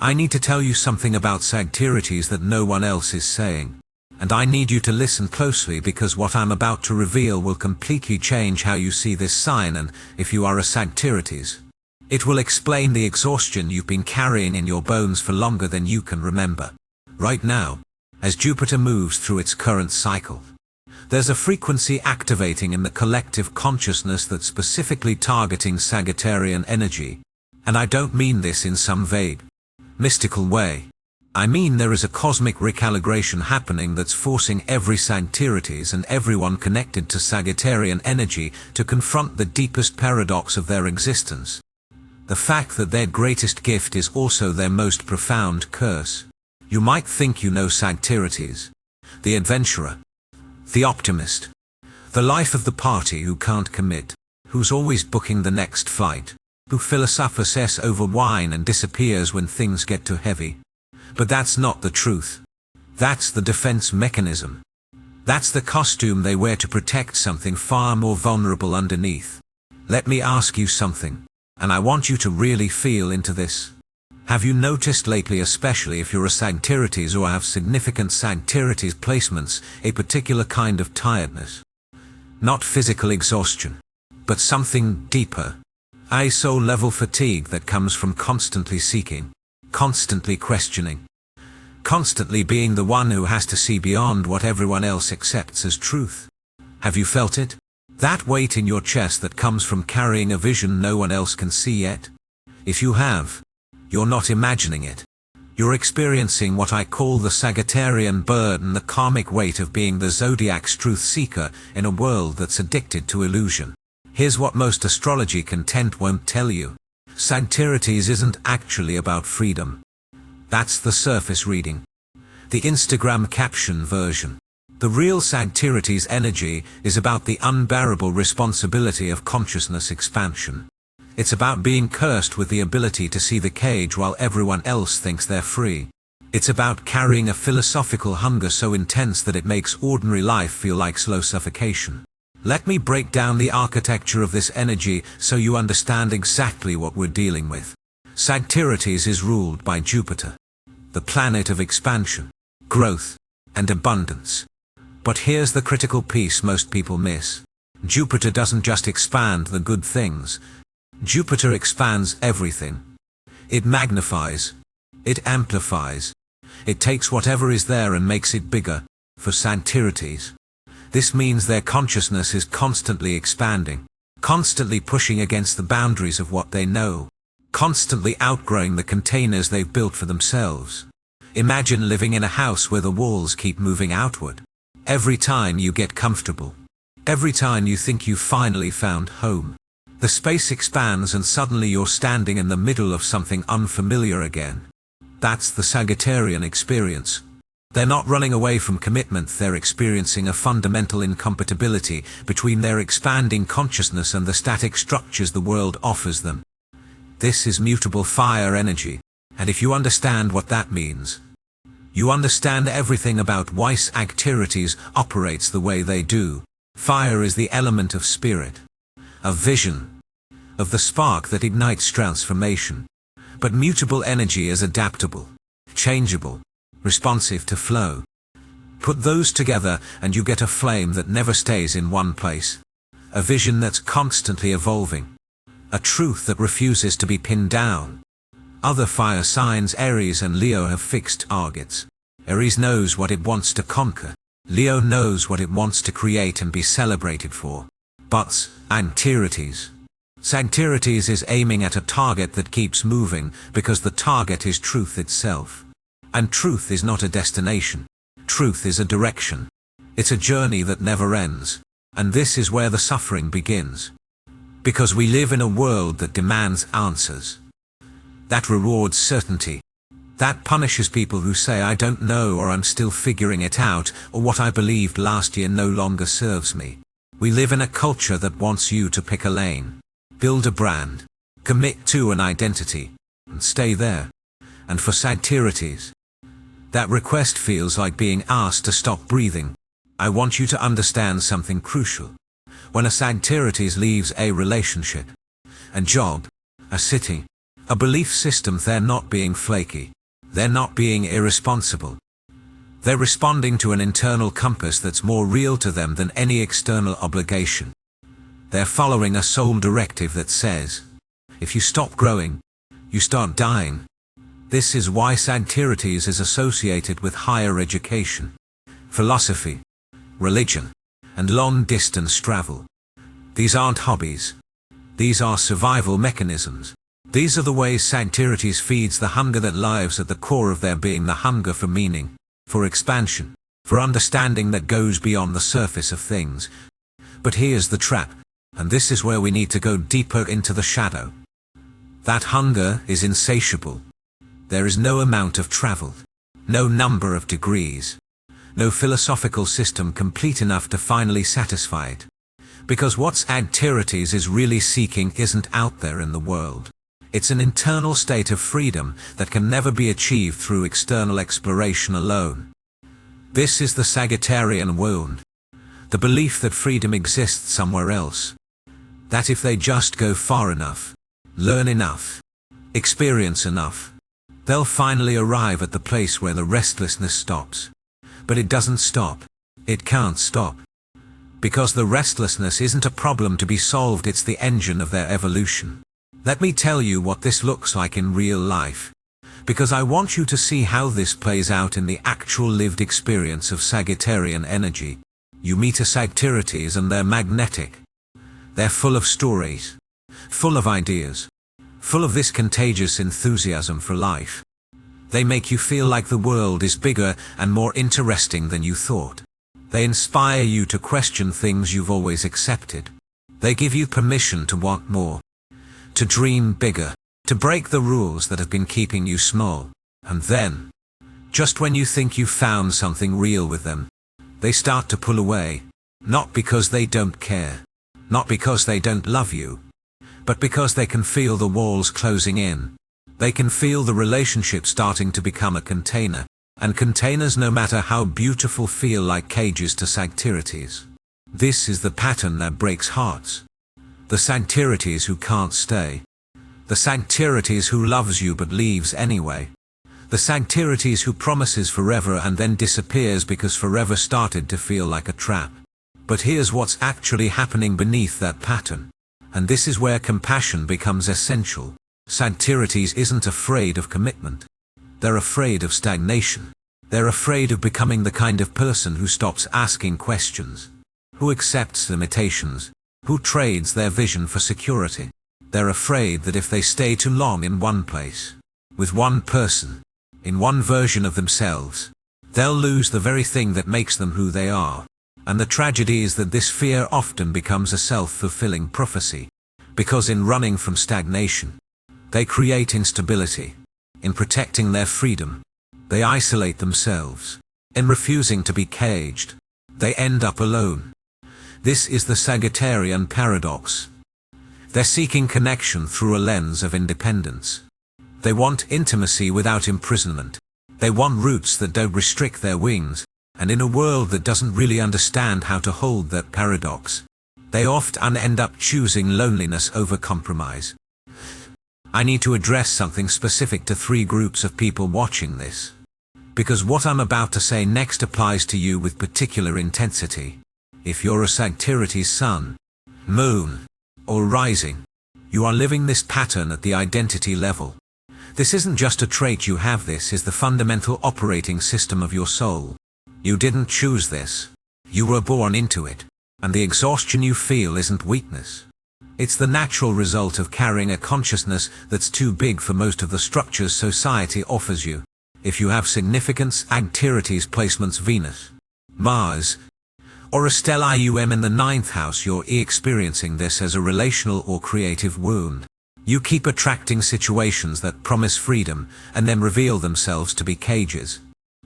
I need to tell you something about Sagittarius that no one else is saying. And I need you to listen closely because what I'm about to reveal will completely change how you see this sign, and if you are a Sagittarius, it will explain the exhaustion you've been carrying in your bones for longer than you can remember. Right now, as Jupiter moves through its current cycle, there's a frequency activating in the collective consciousness that's specifically targeting Sagittarian energy. And I don't mean this in some vague, mystical way. I mean there is a cosmic recalibration happening that's forcing every Sagittarius and everyone connected to Sagittarian energy to confront the deepest paradox of their existence. The fact that their greatest gift is also their most profound curse. You might think you know Sagittarius, the adventurer, the optimist, the life of the party who can't commit, who's always booking the next flight, who philosophizes over wine and disappears when things get too heavy. But that's not the truth. That's the defense mechanism. That's the costume they wear to protect something far more vulnerable underneath. Let me ask you something, and I want you to really feel into this. Have you noticed lately, especially if you're a Sagittarius or have significant Sagittarius placements, a particular kind of tiredness? Not physical exhaustion, but something deeper. A soul-level fatigue that comes from constantly seeking, constantly questioning, constantly being the one who has to see beyond what everyone else accepts as truth. Have you felt it? That weight in your chest that comes from carrying a vision no one else can see yet? If you have, you're not imagining it. You're experiencing what I call the Sagittarian burden, the karmic weight of being the Zodiac's truth seeker in a world that's addicted to illusion. Here's what most astrology content won't tell you. Sagittarius isn't actually about freedom. That's the surface reading, the Instagram caption version. The real Sagittarius energy is about the unbearable responsibility of consciousness expansion. It's about being cursed with the ability to see the cage while everyone else thinks they're free. It's about carrying a philosophical hunger so intense that it makes ordinary life feel like slow suffocation. Let me break down the architecture of this energy so you understand exactly what we're dealing with. Sagittarius is ruled by Jupiter, the planet of expansion, growth, and abundance. But here's the critical piece most people miss. Jupiter doesn't just expand the good things. Jupiter expands everything. It magnifies. It amplifies. It takes whatever is there and makes it bigger. For Sagittarius, this means their consciousness is constantly expanding, constantly pushing against the boundaries of what they know, constantly outgrowing the containers they've built for themselves. Imagine living in a house where the walls keep moving outward. Every time you get comfortable, every time you think you've finally found home, the space expands and suddenly you're standing in the middle of something unfamiliar again. That's the Sagittarian experience. They're not running away from commitment, they're experiencing a fundamental incompatibility between their expanding consciousness and the static structures the world offers them. This is mutable fire energy, and if you understand what that means, you understand everything about why Sagittarius operates the way they do. Fire is the element of spirit, of vision, of the spark that ignites transformation. But mutable energy is adaptable, changeable, responsive to flow. Put those together and you get a flame that never stays in one place. A vision that's constantly evolving. A truth that refuses to be pinned down. Other fire signs, Aries and Leo, have fixed targets. Aries knows what it wants to conquer. Leo knows what it wants to create and be celebrated for. But Sagittarius is aiming at a target that keeps moving because the target is truth itself. And truth is not a destination. Truth is a direction. It's a journey that never ends. And this is where the suffering begins. Because we live in a world that demands answers. That rewards certainty. That punishes people who say, I don't know, or I'm still figuring it out, or what I believed last year no longer serves me. We live in a culture that wants you to pick a lane, build a brand, commit to an identity, and stay there. And for Sagittarius, that request feels like being asked to stop breathing. I want you to understand something crucial. When a Sagittarius leaves a relationship, a job, a city, A belief system. They're not being flaky. They're not being irresponsible. They're responding to an internal compass that's more real to them than any external obligation. They're following a soul directive that says, if you stop growing, you start dying. This is why Sagittarius is associated with higher education, philosophy, religion, and long-distance travel. These aren't hobbies. These are survival mechanisms. These are the ways Sagittarius feeds the hunger that lives at the core of their being, the hunger for meaning, for expansion, for understanding that goes beyond the surface of things. But here's the trap, and this is where we need to go deeper into the shadow. That hunger is insatiable. There is no amount of travel, no number of degrees, no philosophical system complete enough to finally satisfy it. Because what Sagittarius is really seeking isn't out there in the world. It's an internal state of freedom that can never be achieved through external exploration alone. This is the Sagittarian wound. The belief that freedom exists somewhere else. That if they just go far enough, learn enough, experience enough, they'll finally arrive at the place where the restlessness stops. But it doesn't stop. It can't stop. Because the restlessness isn't a problem to be solved, it's the engine of their evolution. Let me tell you what this looks like in real life. Because I want you to see how this plays out in the actual lived experience of Sagittarian energy. You meet a Sagittarius and they're magnetic. They're full of stories, full of ideas, full of this contagious enthusiasm for life. They make you feel like the world is bigger and more interesting than you thought. They inspire you to question things you've always accepted. They give you permission to want more, to dream bigger, to break the rules that have been keeping you small. And then, just when you think you've found something real with them, they start to pull away. Not because they don't care, not because they don't love you, but because they can feel the walls closing in. They can feel the relationship starting to become a container. And containers, no matter how beautiful, feel like cages to Sagittarius. This is the pattern that breaks hearts. The Sagittarius who can't stay. The Sagittarius who loves you but leaves anyway. The Sagittarius who promises forever and then disappears because forever started to feel like a trap. But here's what's actually happening beneath that pattern. And this is where compassion becomes essential. Sagittarius isn't afraid of commitment. They're afraid of stagnation. They're afraid of becoming the kind of person who stops asking questions, who accepts limitations, who trades their vision for security. They're afraid that if they stay too long in one place, with one person, in one version of themselves, they'll lose the very thing that makes them who they are. And the tragedy is that this fear often becomes a self-fulfilling prophecy, because in running from stagnation, they create instability. In protecting their freedom, they isolate themselves. In refusing to be caged, they end up alone. This is the Sagittarian paradox. They're seeking connection through a lens of independence. They want intimacy without imprisonment. They want roots that don't restrict their wings, and in a world that doesn't really understand how to hold that paradox, they often end up choosing loneliness over compromise. I need to address something specific to 3 groups of people watching this. Because what I'm about to say next applies to you with particular intensity. If you're a Sagittarius sun, moon, or rising, you are living this pattern at the identity level. This isn't just a trait you have, this is the fundamental operating system of your soul. You didn't choose this. You were born into it. And the exhaustion you feel isn't weakness. It's the natural result of carrying a consciousness that's too big for most of the structures society offers you. If you have significant Sagittarius placements, Venus, Mars, or a stellium in the 9th house, you're experiencing this as a relational or creative wound. You keep attracting situations that promise freedom and then reveal themselves to be cages.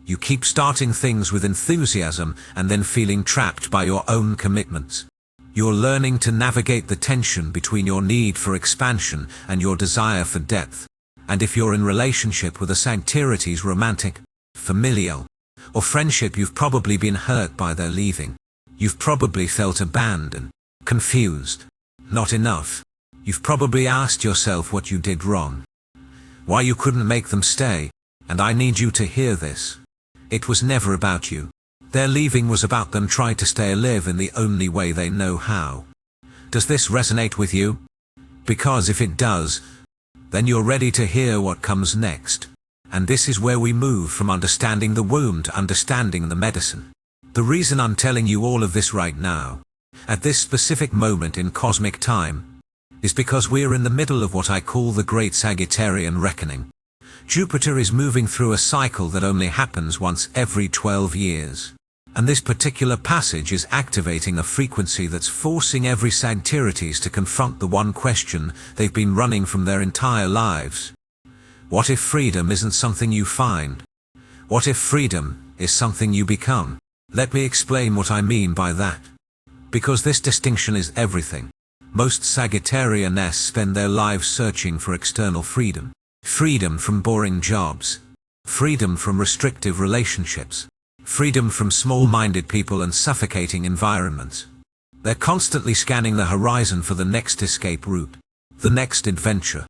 You keep starting things with enthusiasm and then feeling trapped by your own commitments. You're learning to navigate the tension between your need for expansion and your desire for depth. And if you're in relationship with a Sagittarius, romantic, familial, or friendship, you've probably been hurt by their leaving. You've probably felt abandoned, confused, not enough. You've probably asked yourself what you did wrong. why you couldn't make them stay, and I need you to hear this. It was never about you. Their leaving was about them trying to stay alive in the only way they know how. Does this resonate with you? Because if it does, then you're ready to hear what comes next. And this is where we move from understanding the womb to understanding the medicine. The reason I'm telling you all of this right now, at this specific moment in cosmic time, is because we're in the middle of what I call the Great Sagittarian Reckoning. Jupiter is moving through a cycle that only happens once every 12 years. And this particular passage is activating a frequency that's forcing every Sagittarius to confront the one question they've been running from their entire lives. What if freedom isn't something you find? What if freedom is something you become? Let me explain what I mean by that. Because this distinction is everything. Most Sagittarians spend their lives searching for external freedom. Freedom from boring jobs. Freedom from restrictive relationships. Freedom from small-minded people and suffocating environments. They're constantly scanning the horizon for the next escape route, the next adventure,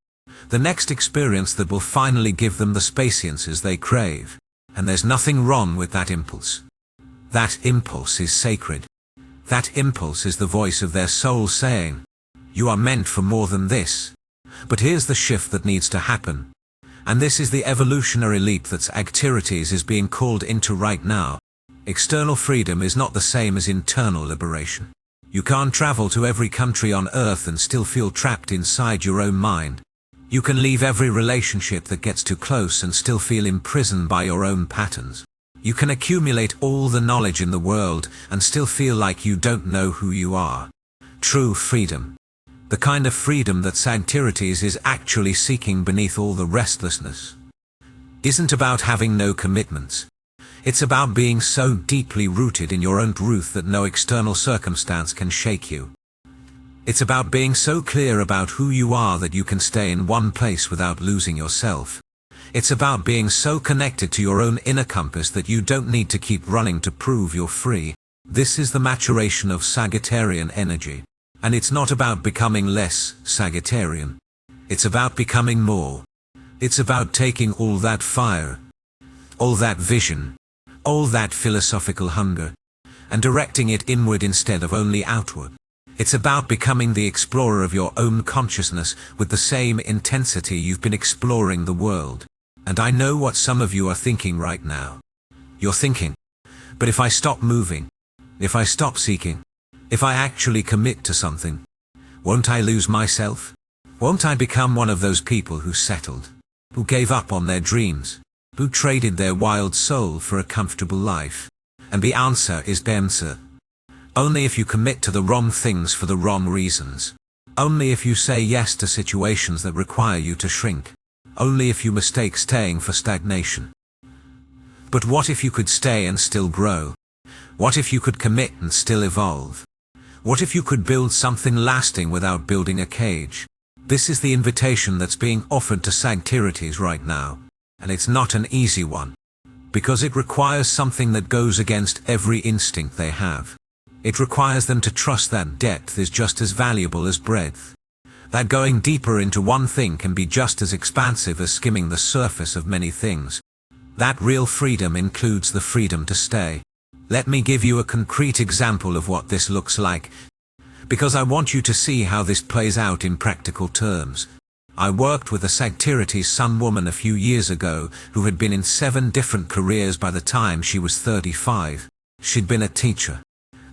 the next experience that will finally give them the spaciousness they crave. And there's nothing wrong with that impulse. That impulse is sacred. That impulse is the voice of their soul saying, "You are meant for more than this." But here's the shift that needs to happen. And this is the evolutionary leap that Sagittarius is being called into right now. External freedom is not the same as internal liberation. You can't travel to every country on earth and still feel trapped inside your own mind. You can leave every relationship that gets too close and still feel imprisoned by your own patterns. You can accumulate all the knowledge in the world and still feel like you don't know who you are. True freedom. The kind of freedom that Sagittarius is actually seeking beneath all the restlessness, isn't about having no commitments. It's about being so deeply rooted in your own truth that no external circumstance can shake you. It's about being so clear about who you are that you can stay in one place without losing yourself. It's about being so connected to your own inner compass that you don't need to keep running to prove you're free. This is the maturation of Sagittarian energy. And it's not about becoming less Sagittarian. It's about becoming more. It's about taking all that fire, all that vision, all that philosophical hunger, and directing it inward instead of only outward. It's about becoming the explorer of your own consciousness with the same intensity you've been exploring the world. And I know what some of you are thinking right now. You're thinking, but if I stop moving, if I stop seeking, if I actually commit to something, won't I lose myself? Won't I become one of those people who settled, who gave up on their dreams, who traded their wild soul for a comfortable life? And the answer is answer. Only if you commit to the wrong things for the wrong reasons. Only if you say yes to situations that require you to shrink. Only if you mistake staying for stagnation. But what if you could stay and still grow? What if you could commit and still evolve? What if you could build something lasting without building a cage? This is the invitation that's being offered to Sagittarius right now. And it's not an easy one. Because it requires something that goes against every instinct they have. It requires them to trust that depth is just as valuable as breadth. That going deeper into one thing can be just as expansive as skimming the surface of many things. That real freedom includes the freedom to stay. Let me give you a concrete example of what this looks like, because I want you to see how this plays out in practical terms. I worked with a Sagittarius Sun woman a few years ago who had been in 7 different careers by the time she was 35. She'd been a teacher,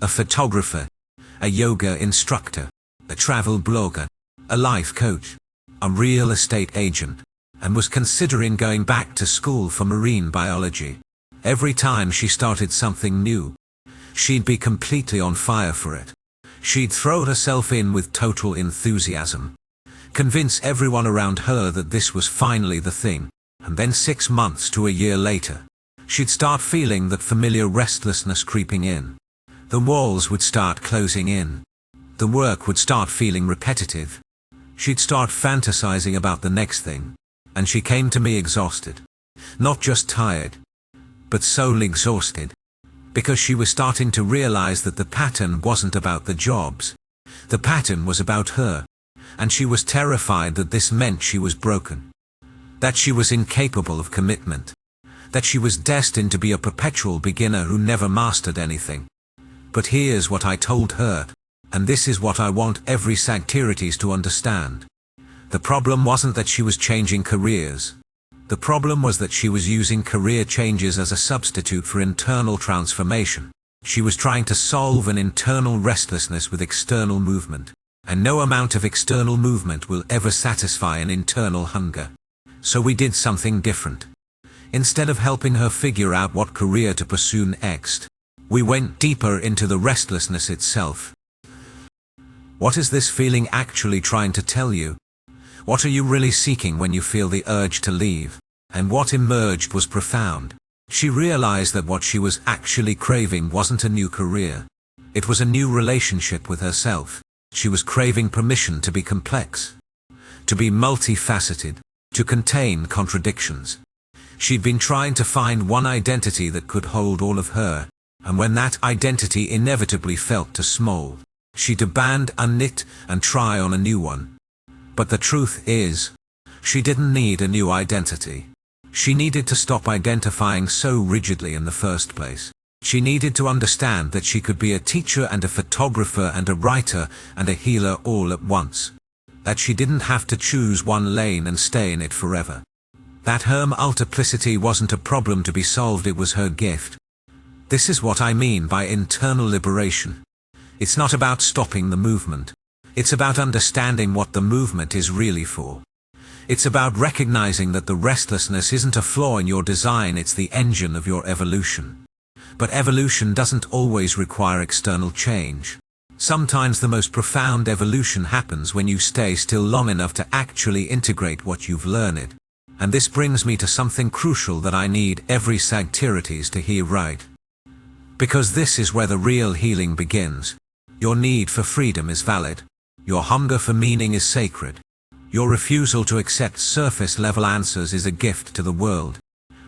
a photographer, a yoga instructor, a travel blogger, a life coach, a real estate agent, and was considering going back to school for marine biology. Every time she started something new, she'd be completely on fire for it. She'd throw herself in with total enthusiasm, convince everyone around her that this was finally the thing, and then 6 months to a year later, she'd start feeling that familiar restlessness creeping in. The walls would start closing in. The work would start feeling repetitive. She'd start fantasizing about the next thing, and she came to me exhausted. Not just tired, but soul exhausted, because she was starting to realize that the pattern wasn't about the jobs. The pattern was about her, and she was terrified that this meant she was broken. that she was incapable of commitment, that she was destined to be a perpetual beginner who never mastered anything. But here's what I told her, and this is what I want every Sagittarius to understand. The problem wasn't that she was changing careers. The problem was that she was using career changes as a substitute for internal transformation. She was trying to solve an internal restlessness with external movement, and no amount of external movement will ever satisfy an internal hunger. So we did something different. Instead of helping her figure out what career to pursue next, we went deeper into the restlessness itself. What is this feeling actually trying to tell you? What are you really seeking when you feel the urge to leave? And what emerged was profound. She realized that what she was actually craving wasn't a new career. It was a new relationship with herself. She was craving permission to be complex, to be multifaceted, to contain contradictions. She'd been trying to find one identity that could hold all of her, and when that identity inevitably felt too small, she'd abandon, unknit, and try on a new one. But the truth is, she didn't need a new identity. She needed to stop identifying so rigidly in the first place. She needed to understand that she could be a teacher and a photographer and a writer and a healer all at once. That she didn't have to choose one lane and stay in it forever. That her multiplicity wasn't a problem to be solved, it was her gift. This is what I mean by internal liberation. It's not about stopping the movement. It's about understanding what the movement is really for. It's about recognizing that the restlessness isn't a flaw in your design, it's the engine of your evolution. But evolution doesn't always require external change. Sometimes the most profound evolution happens when you stay still long enough to actually integrate what you've learned. And this brings me to something crucial that I need every Sagittarius to hear right. Because this is where the real healing begins. Your need for freedom is valid. Your hunger for meaning is sacred. Your refusal to accept surface-level answers is a gift to the world.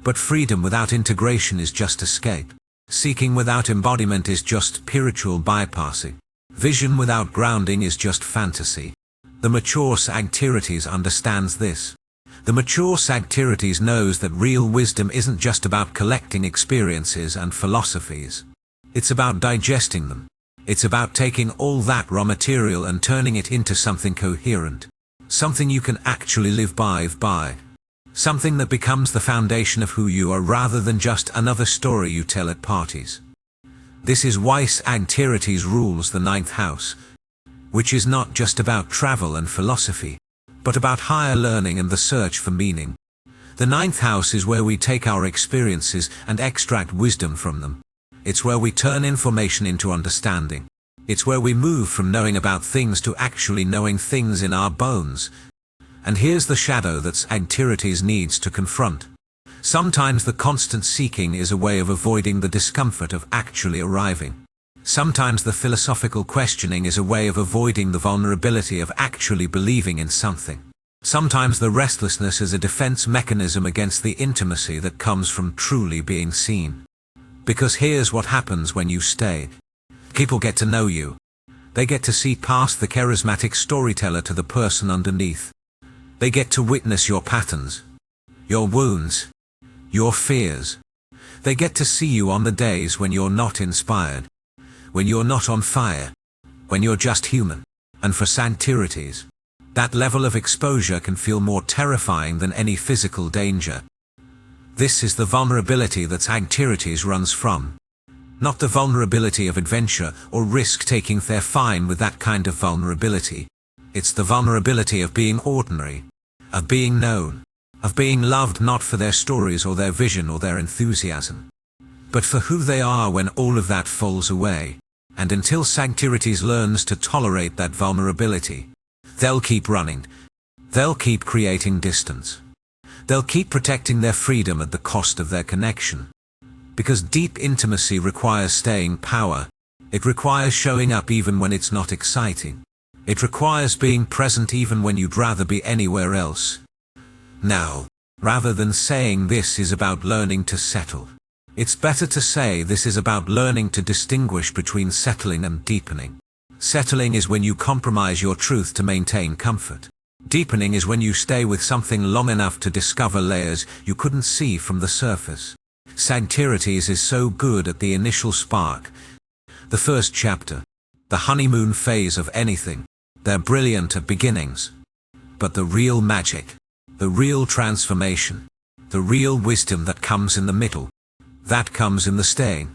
But freedom without integration is just escape. Seeking without embodiment is just spiritual bypassing. Vision without grounding is just fantasy. The mature Sagittarius understands this. The mature Sagittarius knows that real wisdom isn't just about collecting experiences and philosophies. It's about digesting them. It's about taking all that raw material and turning it into something coherent. Something you can actually live by. Something that becomes the foundation of who you are rather than just another story you tell at parties. This is why Sagittarius rules the 9th house, which is not just about travel and philosophy, but about higher learning and the search for meaning. The 9th house is where we take our experiences and extract wisdom from them. It's where we turn information into understanding. It's where we move from knowing about things to actually knowing things in our bones. And here's the shadow that Sagittarius needs to confront. Sometimes the constant seeking is a way of avoiding the discomfort of actually arriving. Sometimes the philosophical questioning is a way of avoiding the vulnerability of actually believing in something. Sometimes the restlessness is a defense mechanism against the intimacy that comes from truly being seen. Because here's what happens when you stay. People get to know you. They get to see past the charismatic storyteller to the person underneath. They get to witness your patterns, your wounds, your fears. They get to see you on the days when you're not inspired, when you're not on fire, when you're just human. And for Sagittarius, that level of exposure can feel more terrifying than any physical danger. This is the vulnerability that Sagittarius runs from. Not the vulnerability of adventure or risk-taking. They're fine with that kind of vulnerability. It's the vulnerability of being ordinary, of being known, of being loved not for their stories or their vision or their enthusiasm, but for who they are when all of that falls away. And until Sagittarius learns to tolerate that vulnerability, they'll keep running. They'll keep creating distance. They'll keep protecting their freedom at the cost of their connection. Because deep intimacy requires staying power. It requires showing up even when it's not exciting. It requires being present even when you'd rather be anywhere else. Now, rather than saying this is about learning to settle, it's better to say this is about learning to distinguish between settling and deepening. Settling is when you compromise your truth to maintain comfort. Deepening is when you stay with something long enough to discover layers you couldn't see from the surface. Sagittarius is so good at the initial spark, the first chapter, the honeymoon phase of anything. They're brilliant at beginnings. But the real magic, the real transformation, the real wisdom that comes in the middle, that comes in the staying.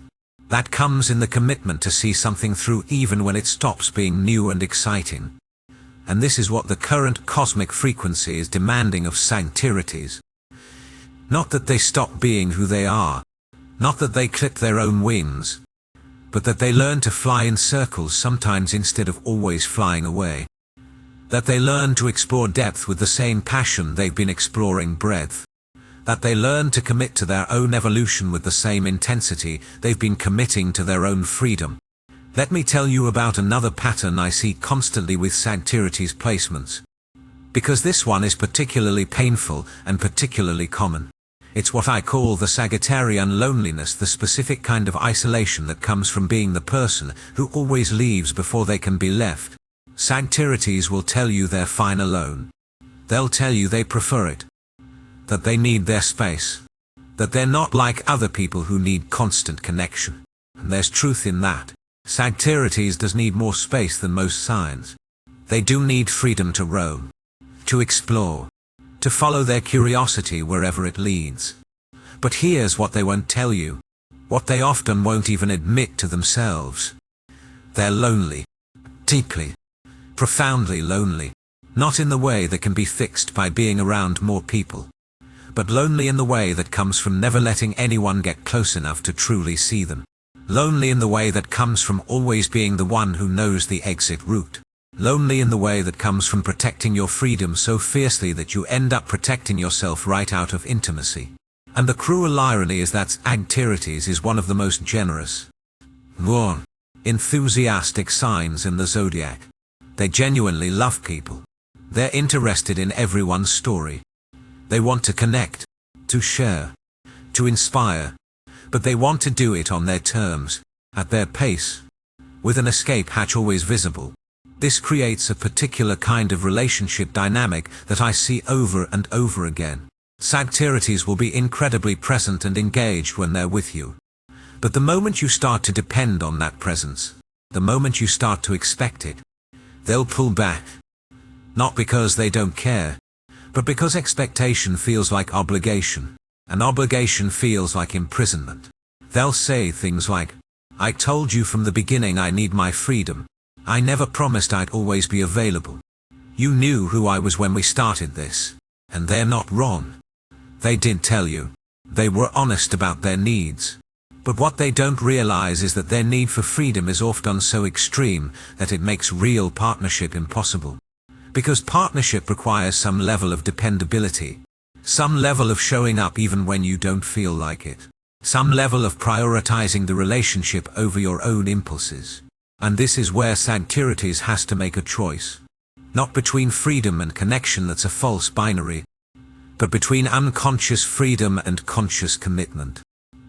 That comes in the commitment to see something through even when it stops being new and exciting. And this is what the current cosmic frequency is demanding of Sagittarius. Not that they stop being who they are, not that they clip their own wings, but that they learn to fly in circles sometimes instead of always flying away. That they learn to explore depth with the same passion they've been exploring breadth. That they learn to commit to their own evolution with the same intensity they've been committing to their own freedom. Let me tell you about another pattern I see constantly with Sagittarius placements. Because this one is particularly painful and particularly common. It's what I call the Sagittarian loneliness, the specific kind of isolation that comes from being the person who always leaves before they can be left. Sagittarius will tell you they're fine alone. They'll tell you they prefer it. That they need their space. That they're not like other people who need constant connection. And there's truth in that. Sagittarius does need more space than most signs. They do need freedom to roam, to explore, to follow their curiosity wherever it leads. But here's what they won't tell you, what they often won't even admit to themselves. They're lonely, deeply, profoundly lonely, not in the way that can be fixed by being around more people, but lonely in the way that comes from never letting anyone get close enough to truly see them. Lonely in the way that comes from always being the one who knows the exit route. Lonely in the way that comes from protecting your freedom so fiercely that you end up protecting yourself right out of intimacy. And the cruel irony is that Sagittarius is one of the most generous, warm, enthusiastic signs in the Zodiac. They genuinely love people. They're interested in everyone's story. They want to connect, to share, to inspire. But they want to do it on their terms, at their pace, with an escape hatch always visible. This creates a particular kind of relationship dynamic that I see over and over again. Sagittarius will be incredibly present and engaged when they're with you. But the moment you start to depend on that presence, the moment you start to expect it, they'll pull back. Not because they don't care, but because expectation feels like obligation. And obligation feels like imprisonment. They'll say things like, "I told you from the beginning I need my freedom. I never promised I'd always be available. You knew who I was when we started this." And they're not wrong. They did tell you. They were honest about their needs. But what they don't realize is that their need for freedom is often so extreme that it makes real partnership impossible. Because partnership requires some level of dependability. Some level of showing up even when you don't feel like it. Some level of prioritizing the relationship over your own impulses. And this is where Sagittarius has to make a choice. Not between freedom and connection, that's a false binary, but between unconscious freedom and conscious commitment.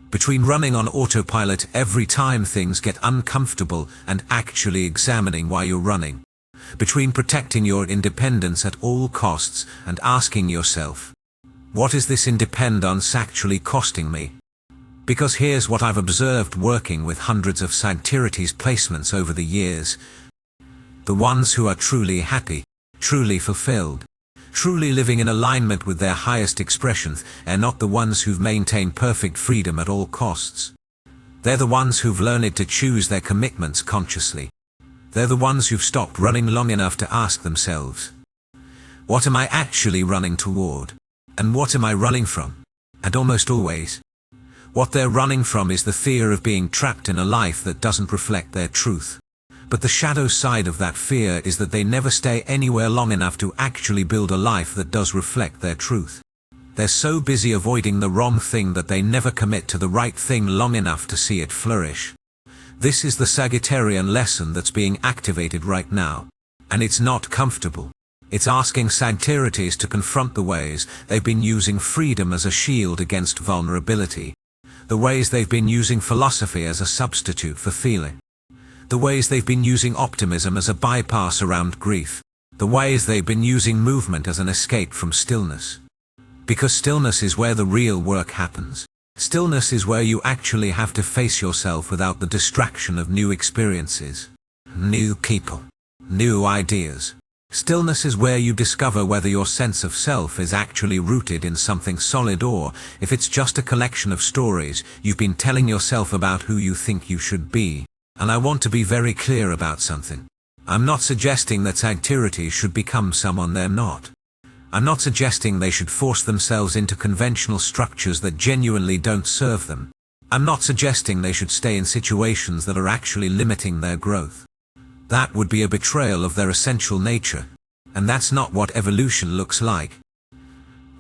Between running on autopilot every time things get uncomfortable and actually examining why you're running. Between protecting your independence at all costs and asking yourself, what is this independence actually costing me? Because here's what I've observed working with hundreds of Sagittarius placements over the years. The ones who are truly happy, truly fulfilled, truly living in alignment with their highest expressions are not the ones who've maintained perfect freedom at all costs. They're the ones who've learned to choose their commitments consciously. They're the ones who've stopped running long enough to ask themselves, what am I actually running toward? And what am I running from? And almost always, what they're running from is the fear of being trapped in a life that doesn't reflect their truth. But the shadow side of that fear is that they never stay anywhere long enough to actually build a life that does reflect their truth. They're so busy avoiding the wrong thing that they never commit to the right thing long enough to see it flourish. This is the Sagittarian lesson that's being activated right now. And it's not comfortable. It's asking Sagittarius to confront the ways they've been using freedom as a shield against vulnerability. The ways they've been using philosophy as a substitute for feeling. The ways they've been using optimism as a bypass around grief. The ways they've been using movement as an escape from stillness. Because stillness is where the real work happens. Stillness is where you actually have to face yourself without the distraction of new experiences, new people, new ideas. Stillness is where you discover whether your sense of self is actually rooted in something solid or if it's just a collection of stories you've been telling yourself about who you think you should be. And I want to be very clear about something. I'm not suggesting that Sagittarius should become someone they're not. I'm not suggesting they should force themselves into conventional structures that genuinely don't serve them. I'm not suggesting they should stay in situations that are actually limiting their growth. That would be a betrayal of their essential nature, and that's not what evolution looks like.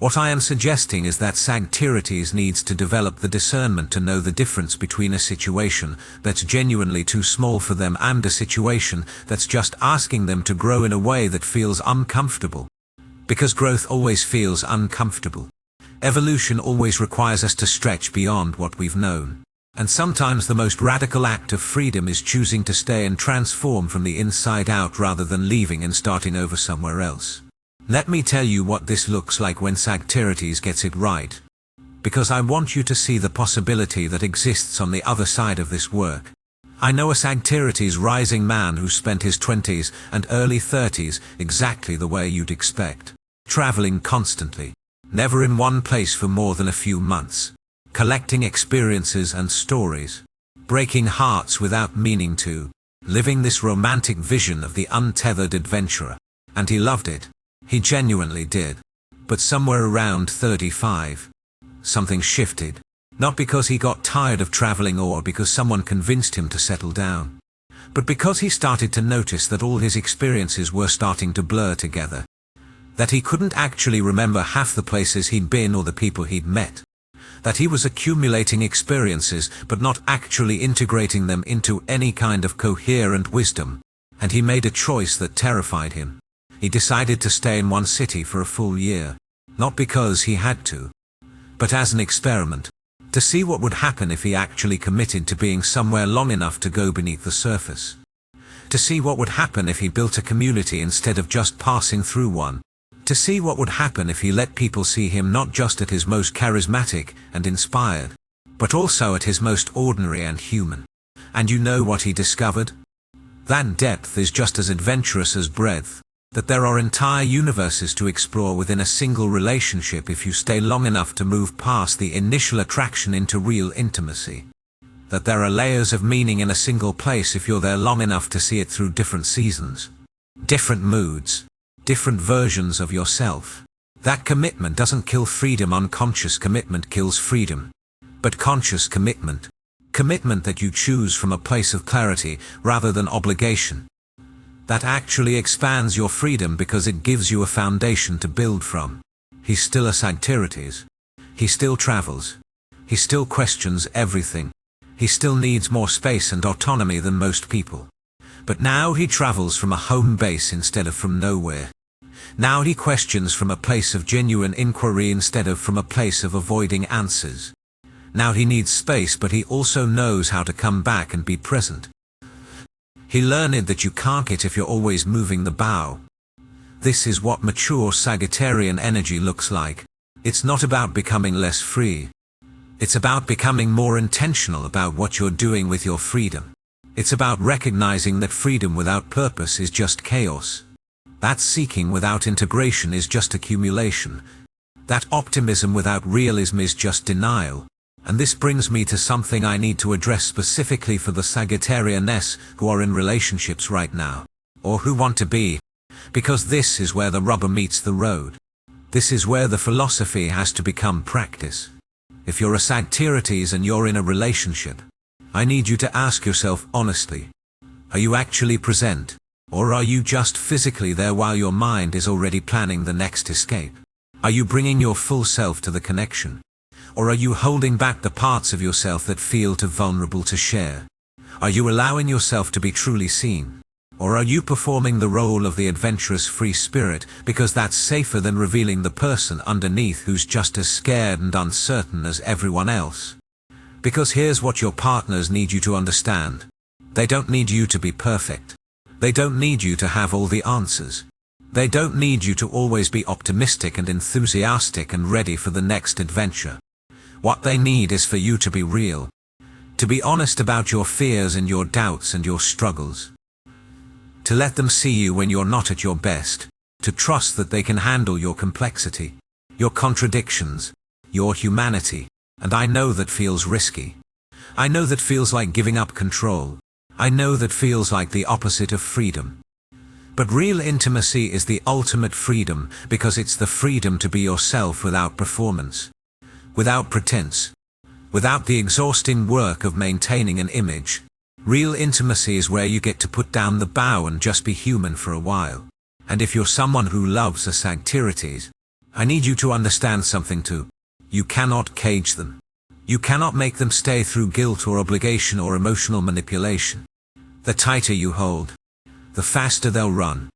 What I am suggesting is that Sagittarius needs to develop the discernment to know the difference between a situation that's genuinely too small for them and a situation that's just asking them to grow in a way that feels uncomfortable. Because growth always feels uncomfortable. Evolution always requires us to stretch beyond what we've known. And sometimes the most radical act of freedom is choosing to stay and transform from the inside out rather than leaving and starting over somewhere else. Let me tell you what this looks like when Sagittarius gets it right. Because I want you to see the possibility that exists on the other side of this work. I know a Sagittarius rising man who spent his 20s and early 30s exactly the way you'd expect. Traveling constantly. Never in one place for more than a few months. Collecting experiences and stories. Breaking hearts without meaning to. Living this romantic vision of the untethered adventurer. And he loved it. He genuinely did. But somewhere around 35, something shifted. Not because he got tired of traveling or because someone convinced him to settle down. But because he started to notice that all his experiences were starting to blur together. That he couldn't actually remember half the places he'd been or the people he'd met. That he was accumulating experiences but not actually integrating them into any kind of coherent wisdom. And he made a choice that terrified him. He decided to stay in one city for a full year. Not because he had to, but as an experiment. To see what would happen if he actually committed to being somewhere long enough to go beneath the surface. To see what would happen if he built a community instead of just passing through one. To see what would happen if he let people see him not just at his most charismatic and inspired, but also at his most ordinary and human. And you know what he discovered? That depth is just as adventurous as breadth. That there are entire universes to explore within a single relationship if you stay long enough to move past the initial attraction into real intimacy. That there are layers of meaning in a single place if you're there long enough to see it through different seasons, different moods, different versions of yourself. That commitment doesn't kill freedom. Unconscious commitment kills freedom. But conscious commitment, commitment that you choose from a place of clarity rather than obligation, that actually expands your freedom because it gives you a foundation to build from. He's still a Sagittarius. He still travels. He still questions everything. He still needs more space and autonomy than most people. But now he travels from a home base instead of from nowhere. Now he questions from a place of genuine inquiry instead of from a place of avoiding answers. Now he needs space, but he also knows how to come back and be present. He learned that you can't get if you're always moving the bow. This is what mature Sagittarian energy looks like. It's not about becoming less free. It's about becoming more intentional about what you're doing with your freedom. It's about recognizing that freedom without purpose is just chaos. That seeking without integration is just accumulation. That optimism without realism is just denial. And this brings me to something I need to address specifically for the Sagittarians who are in relationships right now, or who want to be, because this is where the rubber meets the road. This is where the philosophy has to become practice. If you're a Sagittarius and you're in a relationship, I need you to ask yourself honestly, are you actually present, or are you just physically there while your mind is already planning the next escape? Are you bringing your full self to the connection? Or are you holding back the parts of yourself that feel too vulnerable to share? Are you allowing yourself to be truly seen? Or are you performing the role of the adventurous free spirit because that's safer than revealing the person underneath who's just as scared and uncertain as everyone else? Because here's what your partners need you to understand. They don't need you to be perfect. They don't need you to have all the answers. They don't need you to always be optimistic and enthusiastic and ready for the next adventure. What they need is for you to be real. To be honest about your fears and your doubts and your struggles. To let them see you when you're not at your best. To trust that they can handle your complexity, your contradictions, your humanity. And I know that feels risky. I know that feels like giving up control. I know that feels like the opposite of freedom. But real intimacy is the ultimate freedom, because it's the freedom to be yourself without performance, without pretense, without the exhausting work of maintaining an image. Real intimacy is where you get to put down the bow and just be human for a while. And if you're someone who loves a Sagittarius, I need you to understand something too. You cannot cage them. You cannot make them stay through guilt or obligation or emotional manipulation. The tighter you hold, the faster they'll run.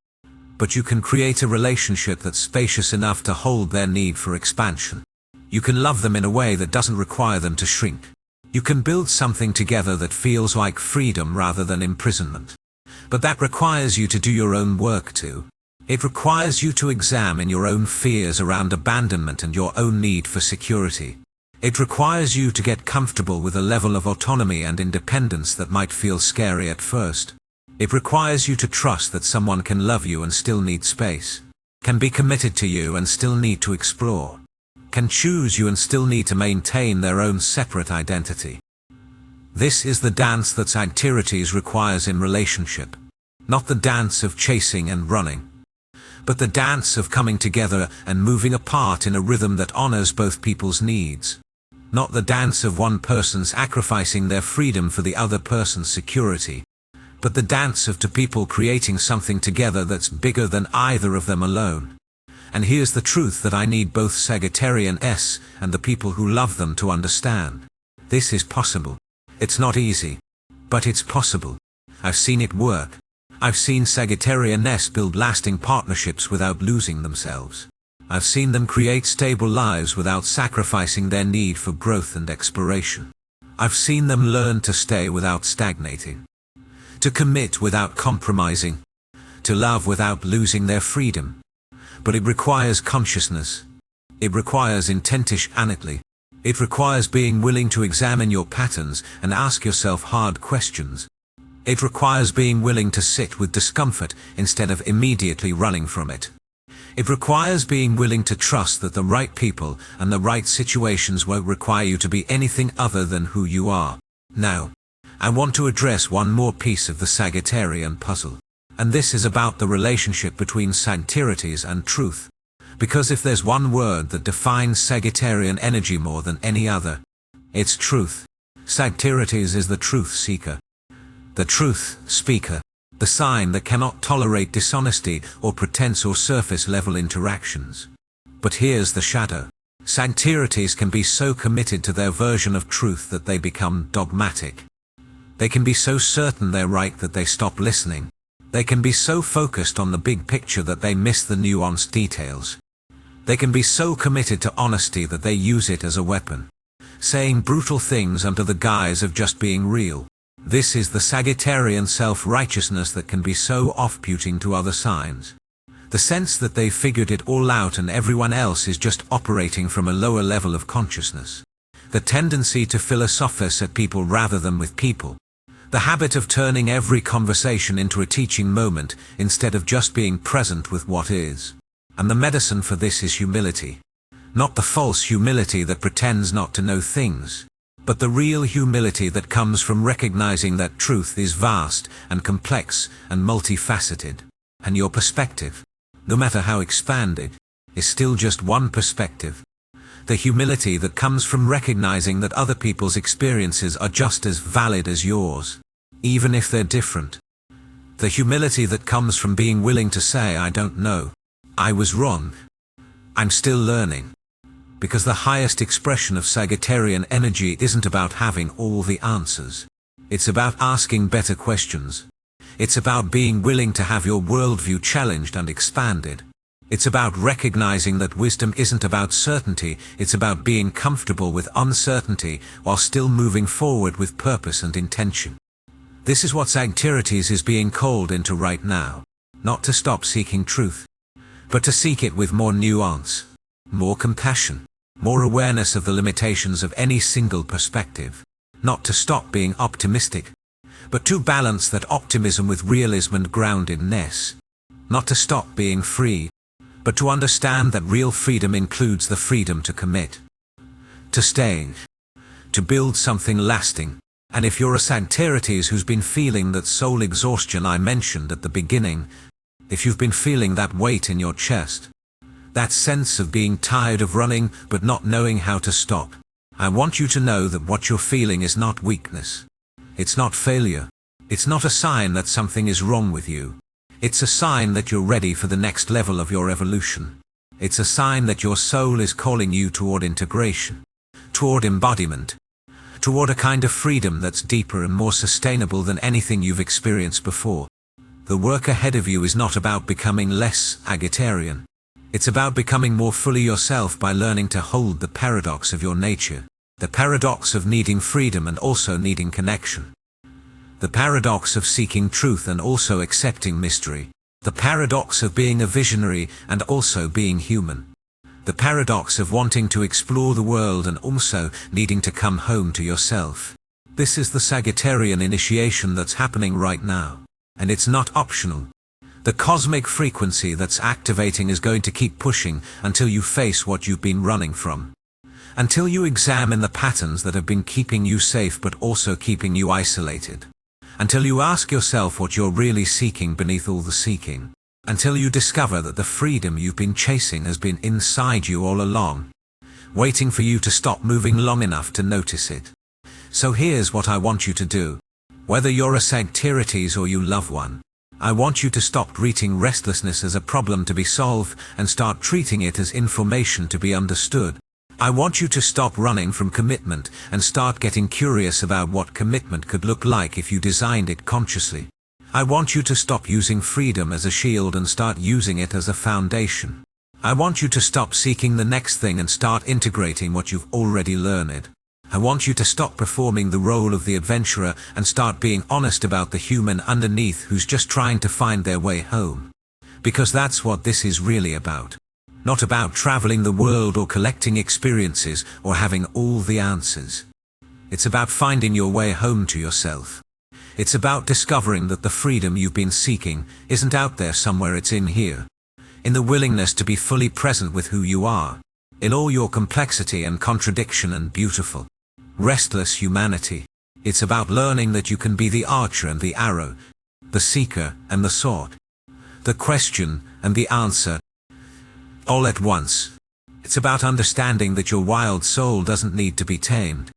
But you can create a relationship that's spacious enough to hold their need for expansion. You can love them in a way that doesn't require them to shrink. You can build something together that feels like freedom rather than imprisonment. But that requires you to do your own work too. It requires you to examine your own fears around abandonment and your own need for security. It requires you to get comfortable with a level of autonomy and independence that might feel scary at first. It requires you to trust that someone can love you and still need space, can be committed to you and still need to explore, can choose you and still need to maintain their own separate identity. This is the dance that Sagittarius requires in relationship. Not the dance of chasing and running, but the dance of coming together and moving apart in a rhythm that honors both people's needs. Not the dance of one person sacrificing their freedom for the other person's security, but the dance of two people creating something together that's bigger than either of them alone. And here's the truth that I need both Sagittarius and the people who love them to understand. This is possible. It's not easy, but it's possible. I've seen it work. I've seen Sagittarius build lasting partnerships without losing themselves. I've seen them create stable lives without sacrificing their need for growth and exploration. I've seen them learn to stay without stagnating, to commit without compromising, to love without losing their freedom. But it requires consciousness. It requires intentionality. It requires being willing to examine your patterns and ask yourself hard questions. It requires being willing to sit with discomfort instead of immediately running from it. It requires being willing to trust that the right people and the right situations won't require you to be anything other than who you are. Now, I want to address one more piece of the Sagittarian puzzle. And this is about the relationship between Sagittarius and truth. Because if there's one word that defines Sagittarian energy more than any other, it's truth. Sagittarius is the truth seeker, the truth speaker, the sign that cannot tolerate dishonesty or pretense or surface-level interactions. But here's the shadow. Sagittarius can be so committed to their version of truth that they become dogmatic. They can be so certain they're right that they stop listening. They can be so focused on the big picture that they miss the nuanced details. They can be so committed to honesty that they use it as a weapon, saying brutal things under the guise of just being real. This is the Sagittarian self-righteousness that can be so off-putting to other signs. The sense that they've figured it all out and everyone else is just operating from a lower level of consciousness. The tendency to philosophize at people rather than with people. The habit of turning every conversation into a teaching moment instead of just being present with what is. And the medicine for this is humility. Not the false humility that pretends not to know things, but the real humility that comes from recognizing that truth is vast and complex and multifaceted. And your perspective, no matter how expanded, is still just one perspective. The humility that comes from recognizing that other people's experiences are just as valid as yours, even if they're different. The humility that comes from being willing to say, I don't know, I was wrong, I'm still learning. Because the highest expression of Sagittarian energy isn't about having all the answers. It's about asking better questions. It's about being willing to have your worldview challenged and expanded. It's about recognizing that wisdom isn't about certainty, it's about being comfortable with uncertainty while still moving forward with purpose and intention. This is what Sagittarius is being called into right now. Not to stop seeking truth, but to seek it with more nuance, more compassion, more awareness of the limitations of any single perspective. Not to stop being optimistic, but to balance that optimism with realism and groundedness. Not to stop being free, but to understand that real freedom includes the freedom to commit, to stay, to build something lasting. And if you're a Sagittarius who's been feeling that soul exhaustion I mentioned at the beginning, if you've been feeling that weight in your chest, that sense of being tired of running but not knowing how to stop, I want you to know that what you're feeling is not weakness. It's not failure. It's not a sign that something is wrong with you. It's a sign that you're ready for the next level of your evolution. It's a sign that your soul is calling you toward integration, toward embodiment, toward a kind of freedom that's deeper and more sustainable than anything you've experienced before. The work ahead of you is not about becoming less Sagittarian. It's about becoming more fully yourself by learning to hold the paradox of your nature, the paradox of needing freedom and also needing connection, the paradox of seeking truth and also accepting mystery, the paradox of being a visionary and also being human, the paradox of wanting to explore the world and also needing to come home to yourself. This is the Sagittarian initiation that's happening right now, and it's not optional. The cosmic frequency that's activating is going to keep pushing until you face what you've been running from. Until you examine the patterns that have been keeping you safe but also keeping you isolated. Until you ask yourself what you're really seeking beneath all the seeking. Until you discover that the freedom you've been chasing has been inside you all along, waiting for you to stop moving long enough to notice it. So here's what I want you to do. Whether you're a Sagittarius or you love one, I want you to stop treating restlessness as a problem to be solved and start treating it as information to be understood. I want you to stop running from commitment and start getting curious about what commitment could look like if you designed it consciously. I want you to stop using freedom as a shield and start using it as a foundation. I want you to stop seeking the next thing and start integrating what you've already learned. I want you to stop performing the role of the adventurer and start being honest about the human underneath who's just trying to find their way home. Because that's what this is really about. Not about traveling the world or collecting experiences or having all the answers. It's about finding your way home to yourself. It's about discovering that the freedom you've been seeking isn't out there somewhere, it's in here. In the willingness to be fully present with who you are, in all your complexity and contradiction and beautiful, restless humanity. It's about learning that you can be the archer and the arrow, the seeker and the sword, the question and the answer, all at once. It's about understanding that your wild soul doesn't need to be tamed.